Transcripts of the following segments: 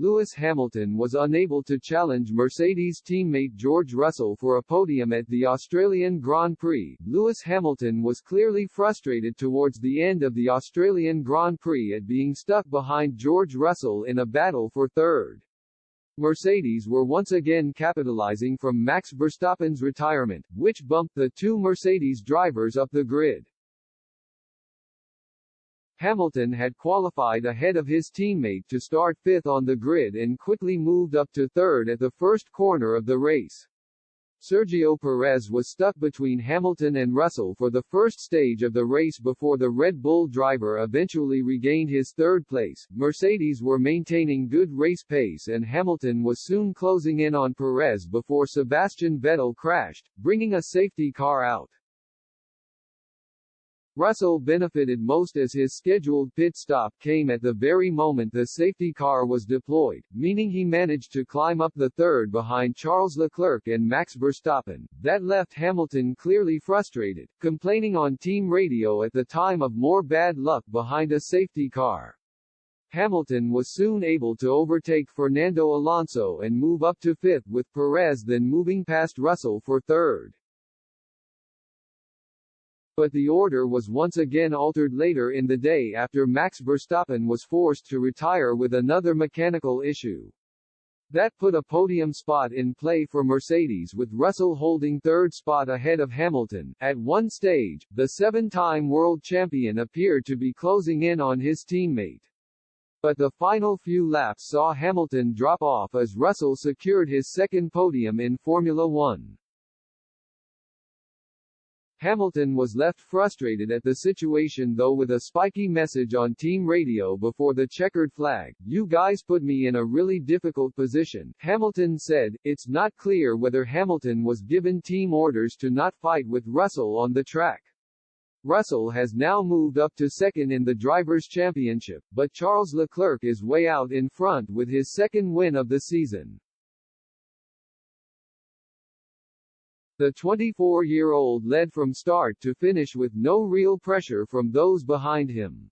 Lewis Hamilton was unable to challenge Mercedes teammate George Russell for a podium at the Australian Grand Prix. Lewis Hamilton was clearly frustrated towards the end of the Australian Grand Prix at being stuck behind George Russell in a battle for third. Mercedes were once again capitalizing from Max Verstappen's retirement, which bumped the two Mercedes drivers up the grid. Hamilton had qualified ahead of his teammate to start fifth on the grid and quickly moved up to third at the first corner of the race. Sergio Perez was stuck between Hamilton and Russell for the first stage of the race before the Red Bull driver eventually regained his third place. Mercedes were maintaining good race pace and Hamilton was soon closing in on Perez before Sebastian Vettel crashed, bringing a safety car out. Russell benefited most as his scheduled pit stop came at the very moment the safety car was deployed, meaning he managed to climb up the third behind Charles Leclerc and Max Verstappen. That left Hamilton clearly frustrated, complaining on team radio at the time of more bad luck behind a safety car. Hamilton was soon able to overtake Fernando Alonso and move up to fifth with Perez then moving past Russell for third. But the order was once again altered later in the day after Max Verstappen was forced to retire with another mechanical issue. That put a podium spot in play for Mercedes with Russell holding third spot ahead of Hamilton. At one stage, the seven-time world champion appeared to be closing in on his teammate. But the final few laps saw Hamilton drop off as Russell secured his second podium in Formula One. Hamilton was left frustrated at the situation though with a spiky message on team radio before the checkered flag. "You guys put me in a really difficult position," Hamilton said. It's not clear whether Hamilton was given team orders to not fight with Russell on the track. Russell has now moved up to second in the Drivers' Championship, but Charles Leclerc is way out in front with his second win of the season. The 24-year-old led from start to finish with no real pressure from those behind him.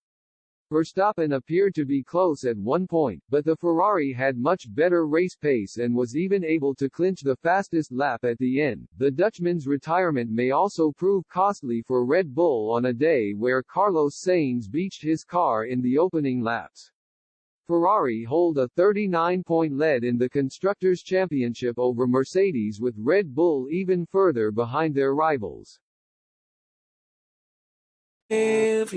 Verstappen appeared to be close at one point, but the Ferrari had much better race pace and was even able to clinch the fastest lap at the end. The Dutchman's retirement may also prove costly for Red Bull on a day where Carlos Sainz beached his car in the opening laps. Ferrari hold a 39-point lead in the Constructors' Championship over Mercedes with Red Bull even further behind their rivals. If